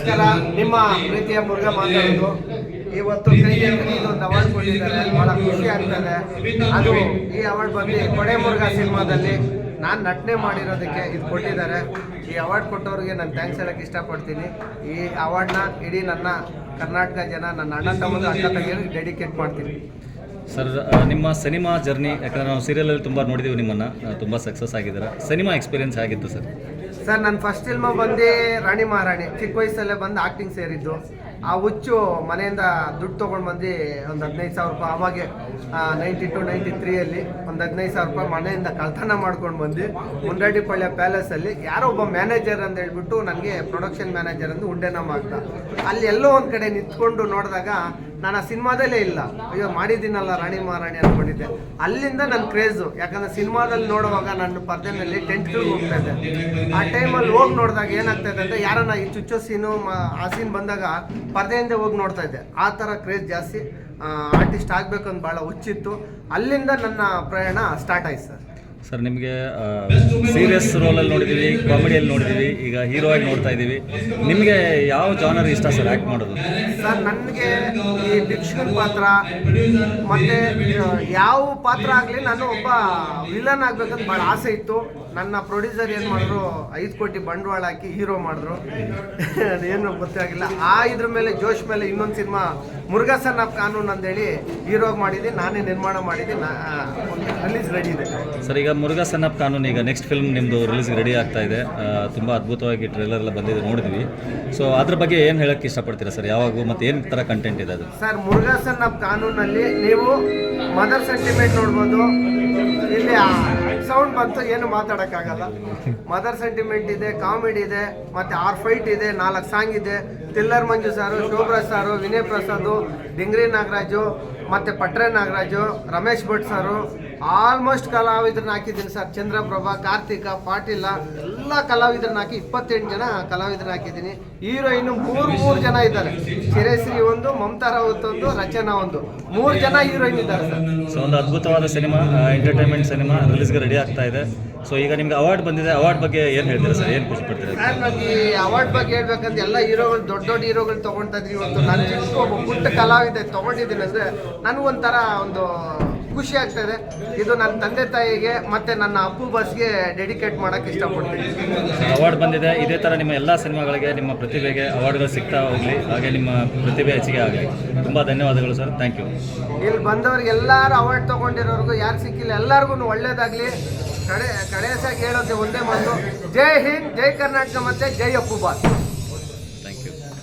ನಮಸ್ಕಾರ, ನಿಮ್ಮ ಪ್ರೀತಿಯ ಮುರುಘಾ ಮಾತಾಡೋದು. ಇವತ್ತು ಕೈಗೆ ಇದೊಂದು ಅವಾರ್ಡ್ ಕೊಟ್ಟಿದ್ದಾರೆ, ಬಹಳ ಖುಷಿ ಆಗ್ತದೆ. ಅದು ಈ ಅವಾರ್ಡ್ ಬಂದು ಕೊಡೆ ಮುರುಘಾ ಸಿನಿಮಾದಲ್ಲಿ ನಾನು ನಟನೆ ಮಾಡಿರೋದಕ್ಕೆ ಇದು ಕೊಟ್ಟಿದ್ದಾರೆ. ಈ ಅವಾರ್ಡ್ ಕೊಟ್ಟವ್ರಿಗೆ ನಾನು ಥ್ಯಾಂಕ್ಸ್ ಹೇಳೋಕ್ಕೆ ಇಷ್ಟಪಡ್ತೀನಿ. ಈ ಅವಾರ್ಡ್ನ ಇಡೀ ನನ್ನ ಕರ್ನಾಟಕ ಜನ, ನನ್ನ ಅಣ್ಣ ತಮ್ಮದು ಅಕ್ಕ ತಂಗಿಯರಿಗೆ ಡೆಡಿಕೇಟ್ ಮಾಡ್ತೀನಿ. ಸರ್, ನಿಮ್ಮ ಸಿನಿಮಾ ಜರ್ನಿ, ಯಾಕಂದರೆ ನಾವು ಸೀರಿಯಲಲ್ಲಿ ತುಂಬ ನೋಡಿದ್ದೀವಿ, ನಿಮ್ಮನ್ನು ತುಂಬ ಸಕ್ಸಸ್ ಆಗಿದ್ದಾರೆ. ಸಿನಿಮಾ ಎಕ್ಸ್ಪೀರಿಯನ್ಸ್ ಆಗಿತ್ತು ಸರ್? ಸರ್, ನನ್ನ ಫಸ್ಟ್ ಫಿಲ್ಮ ಬಂದು ರಾಣಿ ಮಹಾರಾಣಿ. ಚಿಕ್ಕ ವಯಸ್ಸಲ್ಲೇ ಬಂದು ಆ್ಯಕ್ಟಿಂಗ್ ಸೇರಿದ್ದು. ಆ ಹುಚ್ಚು ಮನೆಯಿಂದ ದುಡ್ಡು ತೊಗೊಂಡು ಬಂದು ಒಂದು 15,000 ರೂಪಾಯಿ, ಅವಾಗೆ 92, 93 ಒಂದು 15,000 ರೂಪಾಯಿ ಮನೆಯಿಂದ ಕಳ್ತನ ಮಾಡ್ಕೊಂಡು ಬಂದು ಮುಂಡಾಡಿಪಳ್ಳಿ ಪ್ಯಾಲೇಸಲ್ಲಿ ಯಾರೋ ಒಬ್ಬ ಮ್ಯಾನೇಜರ್ ಅಂತ ಹೇಳ್ಬಿಟ್ಟು ನನಗೆ ಪ್ರೊಡಕ್ಷನ್ ಮ್ಯಾನೇಜರ್ ಅಂತ ಉಂಡೆನಮ್ಮ ಆಗ್ತ. ಅಲ್ಲಿ ಎಲ್ಲೋ ಒಂದು ಕಡೆ ನಿಂತ್ಕೊಂಡು ನೋಡಿದಾಗ ನಾನು ಆ ಸಿನಿಮಾದಲ್ಲೇ ಇಲ್ಲ, ಅಯ್ಯೋ ಮಾಡಿದ್ದೀನಲ್ಲ ರಾಣಿ ಮಹಾರಾಣಿ ಅಂದ್ಕೊಂಡಿದ್ದೆ. ಅಲ್ಲಿಂದ ನನ್ನ ಕ್ರೇಜು, ಯಾಕಂದರೆ ಸಿನಿಮಾದಲ್ಲಿ ನೋಡುವಾಗ ನನ್ನ ಪರ್ದೆನಲ್ಲಿ ಟೆಂಟ್ಗಳಿಗೆ ಹೋಗ್ತಾ ಇದ್ದೆ. ಆ ಟೈಮಲ್ಲಿ ಹೋಗಿ ನೋಡಿದಾಗ ಏನಾಗ್ತಾಯಿದೆ ಅಂದರೆ, ಯಾರನ್ನ ಈ ಚುಚ್ಚೋ ಸೀನು ಆ ಸೀನ್ ಬಂದಾಗ ಪರ್ದೆಯಿಂದ ಹೋಗಿ ನೋಡ್ತಾ ಇದ್ದೆ. ಆ ಥರ ಕ್ರೇಜ್ ಜಾಸ್ತಿ, ಆರ್ಟಿಸ್ಟ್ ಆಗಬೇಕಂತ ಭಾಳ ಹುಚ್ಚಿತ್ತು. ಅಲ್ಲಿಂದ ನನ್ನ ಪ್ರಯಾಣ ಸ್ಟಾರ್ಟ್ ಆಯ್ತು ಸರ್. ಸರ್, ನಿಮಗೆ ಸೀರಿಯಸ್ ರೋಲಲ್ಲಿ ನೋಡಿದ್ದೀವಿ, ಕಾಮಿಡಿಯಲ್ಲಿ ನೋಡಿದ್ದೀವಿ, ಈಗ ಹೀರೋ ಆಗಿ ನೋಡ್ತಾ ಇದ್ದೀವಿ. ನಿಮಗೆ ಯಾವ ಜಾನರ್ ಇಷ್ಟ ಸರ್ ಆ್ಯಕ್ಟ್ ಮಾಡೋದು? ಸರ್, ನನಗೆ ಈ ಭಿಕ್ಷುಕನ ಪಾತ್ರ ಮತ್ತು ಯಾವ ಪಾತ್ರ ಆಗಲಿ ನಾನು ಒಬ್ಬ ವಿಲನ್ ಆಗಬೇಕಂತ ಭಾಳ ಆಸೆ ಇತ್ತು. ನನ್ನ ಪ್ರೊಡ್ಯೂಸರ್ ಏನು ಮಾಡಿದ್ರು, 5 ಕೋಟಿ ಬಂಡವಾಳ ಹಾಕಿ ಹೀರೋ ಮಾಡಿದ್ರು. ಅದೇನು ಗೊತ್ತಾಗಿಲ್ಲ. ಇದ್ರ ಮೇಲೆ ಜೋಶ್ ಮೇಲೆ ಇನ್ನೊಂದು ಸಿನಿಮಾ ಮುರುಘಾ ಸನ್ ಆಫ್ ಕಾನೂನ್ ಅಂತೇಳಿ ಹೀರೋಗಿ ಮಾಡಿದ್ದೀನಿ, ನಾನೇ ನಿರ್ಮಾಣ ಮಾಡಿದ್ದೀನಿ. ಒಂದು ರಿಲೀಸ್ ರೆಡಿ ಇದೆ ಸರ್. ಈಗ ಮುರುಘಾ ಸನ್ ಆಫ್ ಕಾನೂನ್ ಈಗ ನೆಕ್ಸ್ಟ್ ಫಿಲ್ಮ್ ನಿಮ್ಮದು ರಿಲೀಸ್ಗೆ ರೆಡಿ ಆಗ್ತಾ ಇದೆ. ತುಂಬ ಅದ್ಭುತವಾಗಿ ಟ್ರೇಲರ್ ಎಲ್ಲ ಬಂದಿದೆ, ನೋಡಿದ್ವಿ. ಸೊ ಅದ್ರ ಬಗ್ಗೆ ಏನು ಹೇಳೋಕ್ಕೆ ಇಷ್ಟಪಡ್ತೀರಾ ಸರ್? ಯಾವಾಗೂ ಮತ್ತು ಏನು ಥರ ಕಂಟೆಂಟ್ ಇದೆ ಅದು? ಸರ್, ಮುರುಘಾ ಸನ್ ಆಫ್ ಕಾನೂನಲ್ಲಿ ನೀವು ಮದರ್ ಸೆಂಟಿಮೆಂಟ್ ನೋಡ್ಬೋದು. ಇಲ್ಲಿ ಸೌಂಡ್ ಬಂತು, ಏನು ಮಾತಾಡೋಕ್ಕಾಗಲ್ಲ. ಮದರ್ ಸೆಂಟಿಮೆಂಟ್ ಇದೆ, ಕಾಮಿಡಿ ಇದೆ, ಮತ್ತು 6 ಫೈಟ್ ಇದೆ, 4 ಸಾಂಗ್ ಇದೆ. ತಿಲ್ಲರ್ ಮಂಜು ಸಾರು, ಶೋಭ್ರಾ ಸಾರು, ವಿನಯ್ ಪ್ರಸಾದ್, ಡಿಂಗ್ರಿ ನಾಗರಾಜು, ಮತ್ತು ಪಟ್ರೆ ನಾಗರಾಜು, ರಮೇಶ್ ಭಟ್ ಸಾರು, ಆಲ್ಮೋಸ್ಟ್ ಕಲಾವಿದ್ರನ್ನ ಹಾಕಿದ್ದೀನಿ ಸರ್. ಚಂದ್ರಪ್ರಭಾ, ಕಾರ್ತಿಕ, ಪಾಟೀಲ, ಎಲ್ಲ ಕಲಾವಿದ್ರನ್ನ ಹಾಕಿ 28 ಜನ ಕಲಾವಿದ್ರನ್ನ ಹಾಕಿದ್ದೀನಿ. ಹೀರೋಯಿನ್ 3 ಜನ ಇದ್ದಾರೆ. ಚಿರೇಶ್ರೀ ಒಂದು, ಮಮತಾ ರಾವತ್ ಒಂದು, ರಚನಾ ಒಂದು, 3 ಜನ ಹೀರೋಯಿನ್ ಇದ್ದಾರೆ ಸರ್. ಸೊ ಒಂದು ಅದ್ಭುತವಾದ ಸಿನಿಮಾ, ಎಂಟರ್ಟೈನ್ಮೆಂಟ್ ಸಿನಿಮಾ ರಿಲೀಸ್ಗೆ ರೆಡಿ ಆಗ್ತಾ ಇದೆ. ಸೊ ಈಗ ನಿಮ್ಗೆ ಅವಾರ್ಡ್ ಬಂದಿದೆ, ಅವಾರ್ಡ್ ಬಗ್ಗೆ ಏನು ಹೇಳ್ತೀರಾ ಸರ್? ಏನು ಖುಷಿ ಪಡ್ತೀರಾ ಸರ್? ನನಗೆ ಈ ಅವಾರ್ಡ್ ಬಗ್ಗೆ ಹೇಳ್ಬೇಕಂತ ಎಲ್ಲ ಹೀರೋಗಳು, ದೊಡ್ಡ ಹೀರೋಗಳು ತೊಗೊಳ್ತಾ ಇದ್ರಿ. ಇವತ್ತು ನಾನು ಚಿಕ್ಕ ಒಬ್ಬ ಪುಟ್ಟ ಕಲಾವಿದ ತೊಗೊಂಡಿದ್ದೀನಿ ಅಂದರೆ ನನಗೊಂಥರ ಒಂದು ಖುಷಿ ಆಗ್ತಾಯಿದೆ. ಇದು ನನ್ನ ತಂದೆ ತಾಯಿಗೆ ಮತ್ತು ನನ್ನ ಅಪ್ಪು ಬಸ್ಗೆ ಡೆಡಿಕೇಟ್ ಮಾಡೋಕ್ಕೆ ಇಷ್ಟಪಡ್ತೀನಿ. ಅವಾರ್ಡ್ ಬಂದಿದೆ, ಇದೇ ಥರ ನಿಮ್ಮ ಎಲ್ಲ ಸಿನಿಮಾಗಳಿಗೆ, ನಿಮ್ಮ ಪ್ರತಿಭೆಗೆ ಅವಾರ್ಡ್ಗಳು ಸಿಗ್ತಾ ಹೋಗಲಿ, ಹಾಗೆ ನಿಮ್ಮ ಪ್ರತಿಭೆ ಹೆಚ್ಚಿಗೆ ಆಗಲಿ. ತುಂಬ ಧನ್ಯವಾದಗಳು ಸರ್, ಥ್ಯಾಂಕ್ ಯು. ಇಲ್ಲಿ ಬಂದವ್ರಿಗೆ ಎಲ್ಲರೂ ಅವಾರ್ಡ್ ತೊಗೊಂಡಿರೋರ್ಗು, ಯಾರು ಸಿಕ್ಕಿಲ್ಲ ಎಲ್ಲರಿಗೂ ಒಳ್ಳೇದಾಗಲಿ. ಕಡೆಸಾಗಿ ಹೇಳೋದು ಒಂದೇ ಮಾತು, ಜೈ ಹಿಂದ್, ಜೈ ಕರ್ನಾಟಕ ಮತ್ತು ಜೈ ಅಪ್ಪು ಬಾಸ್.